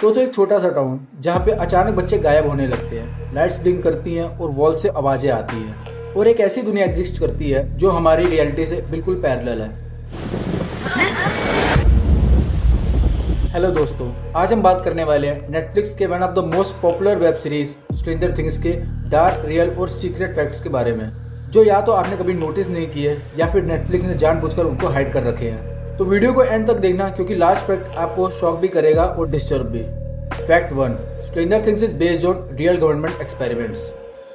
तो एक छोटा सा टाउन जहाँ पे अचानक बच्चे गायब होने लगते हैं, लाइट्स ब्लिंक करती हैं और वॉल से आवाज़ें आती हैं और एक ऐसी दुनिया एग्जिस्ट करती है जो हमारी रियलिटी से बिल्कुल पैरेलल है। हेलो दोस्तों, आज हम बात करने वाले हैं नेटफ्लिक्स के one of the most popular web series stranger things के डार्क, रियल और सीक्रेट फैक्ट्स के बारे में, जो या तो आपने कभी नोटिस नहीं किए या फिर नेटफ्लिक्स ने जानबूझकर उनको हाइड कर रखे हैं। तो वीडियो को एंड तक देखना, क्योंकि लास्ट फैक्ट आपको शॉक भी करेगा और डिस्टर्ब भी। Fact 1, stranger things is based on real government experiments.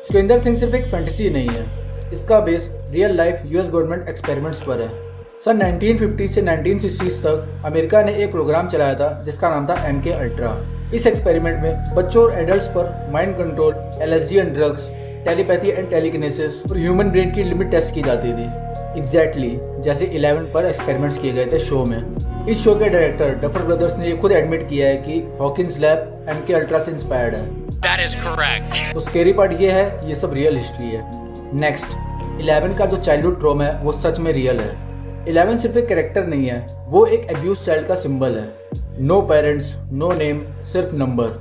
Stranger things सिर्फ एक फैंटेसी नहीं है, इसका base real life US government experiments पर है। सन 1950 से 1960 तक अमेरिका ने एक प्रोग्राम चलाया था जिसका नाम था MK अल्ट्रा। इस एक्सपेरिमेंट में बच्चों और एडल्ट्स पर mind control, LSD and drugs, telepathy and telekinesis और ह्यूमन ब्रेन की लिमिट टेस्ट की जाती थी। एग्जैक्टली जैसे 11 पर एक्सपेरिमेंट्स किए गए थे शो में। इस शो के डायरेक्टर डफर ब्रदर्स ने ये खुद एडमिट किया है कि हॉकिंस लैब MK अल्ट्रा से इंस्पायर्ड है। That is correct. तो स्केरी पार्ट ये है, ये सब रियल हिस्ट्री है। नेक्स्ट, 11 का जो चाइल्डहुड ट्रॉमा है वो सच में रियल है। 11 सिर्फ एक कैरेक्टर नहीं है, वो एक अब्यूज चाइल्ड का सिंबल है। नो पेरेंट्स, नो नेम, सिर्फ number,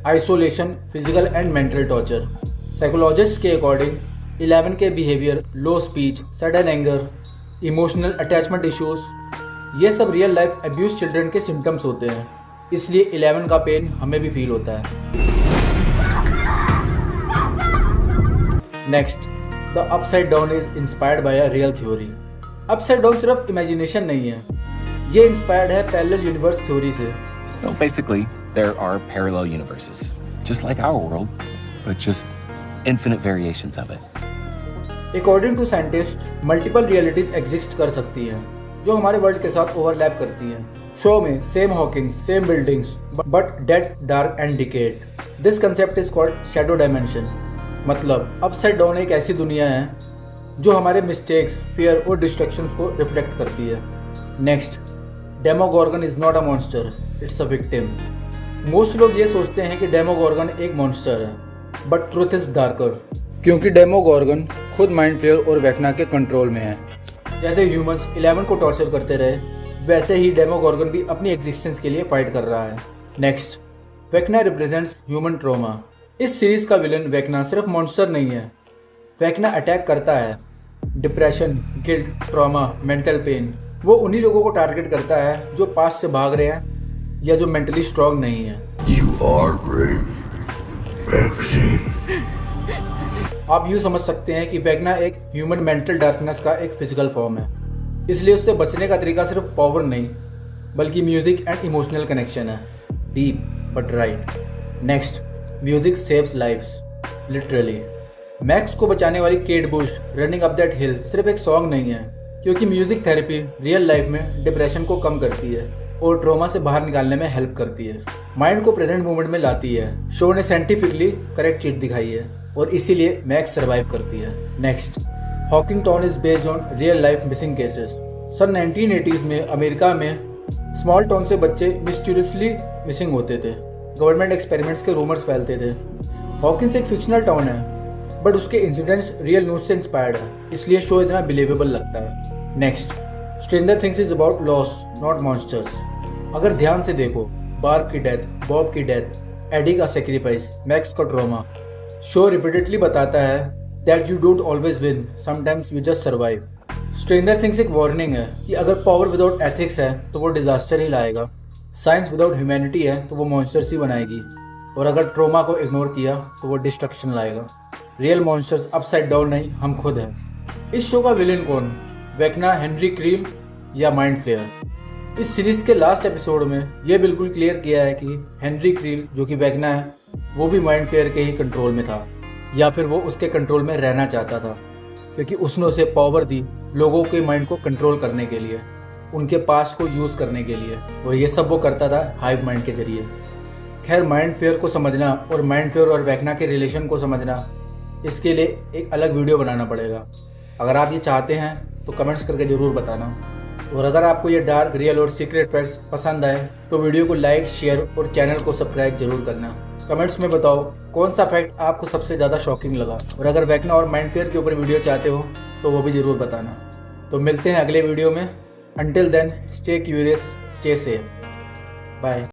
isolation, physical and mental torture. Psychologist के अकॉर्डिंग 11 के behaviour, low speech, sudden anger, emotional attachment issues, ये सब रियल लाइफ अब्यूज चिल्ड्रन के सिम्टम्स होते हैं। इसलिए 11 का पेन हमें भी फील होता है। Next, the upside down is inspired by a real theory. Upside down सिर्फ इमेजिनेशन नहीं है, ये इंस्पायर्ड है पैरेलल यूनिवर्स थ्योरी से। So basically, there are parallel universes, just like our world, but just infinite variations of it. According to scientist, multiple realities exist कर सकती हैं जो हमारे वर्ल्ड के साथ ओवरलैप करती हैं। शो में same Hawkins, same buildings, but dead, dark and decayed. This concept is called shadow dimension. मतलब अपसाइड डाउन एक ऐसी दुनिया है जो हमारे मिस्टेक्स, फियर और डिस्ट्रैक्शंस को रिफ्लेक्ट करती है। Next, Demogorgon is not a monster, it's a victim. Most लोग ये सोचते हैं कि डेमोगॉर्गन एक मॉन्स्टर है, बट ट्रुथ इज डार्कर, क्योंकि डेमोगॉर्गन खुद माइंड फ्लेयर और वेक्ना के कंट्रोल में है। जैसे ह्यूमंस 11 को टॉर्चर करते रहे, वैसे ही डेमोगॉर्गन भी अपनी एग्जिस्टेंस के लिए फाइट कर रहा है। Next, वेक्ना represents human trauma. इस सीरीज का विलन वेक्ना सिर्फ मॉन्स्टर नहीं है, वेक्ना अटैक करता है depression, guilt, trauma, mental pen. वो उन्हीं लोगों को टारगेट करता है जो पास्ट से भाग रहे हैं या जो मेंटली स्ट्रांग नहीं है। You are brave, Maxine. आप यूँ समझ सकते हैं कि वेक्ना एक ह्यूमन मेंटल डार्कनेस का एक फिजिकल फॉर्म है, इसलिए उससे बचने का तरीका सिर्फ पावर नहीं, बल्कि म्यूजिक एंड इमोशनल कनेक्शन है। Deep but right. Next, music saves lives, literally. Max को बचाने वाली Kate Bush running up that hill सिर्फ एक सॉन्ग नहीं है, क्योंकि म्यूजिक थेरेपी रियल लाइफ में डिप्रेशन को कम करती है और ट्रॉमा से बाहर निकालने में हेल्प करती है, माइंड को प्रेजेंट मोमेंट में लाती है। शो ने साइंटिफिकली करेक्ट चीज दिखाई है और इसीलिए मैक्स सर्वाइव करती है। Next, Hawkins town is based on real life missing cases. सन 1980s में अमेरिका में स्मॉल टाउन से बच्चे मिस्टीरियसली मिसिंग होते थे। गवर्नमेंट एक्सपेरिमेंट्स के रूमर्स फैलते थे। हॉकिंस एक फिक्शनल टाउन है, बट उसके इंसिडेंट्स रियल न्यूज से इंस्पायर्ड है, इसलिए शो इतना बिलीवेबल लगता है। Next, stranger things is about loss, not monsters. अगर ध्यान से देखो, बार्ब की डेथ, बॉब की डेथ, एडी का सेक्रीफाइस, मैक्स का ट्रॉमा, शो रिपीटेडली बताता है that you don't always win, sometimes you just survive. Stranger things एक वार्निंग है कि अगर पावर विदाउट एथिक्स है तो वो डिजास्टर ही लाएगा, साइंस विदाउट ह्यूमैनिटी है तो वो मॉन्स्टर्स ही बनाएगी, और अगर ट्रॉमा को इग्नोर किया तो वो डिस्ट्रक्शन लाएगा। रियल मॉन्स्टर्स अपसाइड डाउन नहीं, हम खुद हैं। इस शो का विलेन कौन, वेक्ना, हेनरी क्रील या माइंड फ्लेयर? इस सीरीज के लास्ट एपिसोड में ये बिल्कुल क्लियर किया है कि हेनरी क्रील, जो कि वेक्ना है, वो भी माइंड फ्लेयर के ही कंट्रोल में था, या फिर वो उसके कंट्रोल में रहना चाहता था, क्योंकि उसने उसे पावर दी लोगों के माइंड को कंट्रोल करने के लिए, उनके पास्ट को यूज़ करने के लिए, और ये सब वो करता था हाइव माइंड के जरिए। खैर, माइंड फ्लेयर को समझना और माइंड फ्लेयर और वेक्ना के रिलेशन को समझना, इसके लिए एक अलग वीडियो बनाना पड़ेगा। अगर आप ये चाहते हैं तो कमेंट्स करके ज़रूर बताना। और अगर आपको ये डार्क, रियल और सीक्रेट फैक्ट्स पसंद आए तो वीडियो को लाइक, शेयर और चैनल को सब्सक्राइब जरूर करना। कमेंट्स में बताओ कौन सा फैक्ट आपको सबसे ज़्यादा शॉकिंग लगा, और अगर वेक्ना और माइंड फ्लेयर के ऊपर वीडियो चाहते हो तो वो भी ज़रूर बताना। तो मिलते हैं अगले वीडियो में। Until then, stay curious, stay safe. Bye.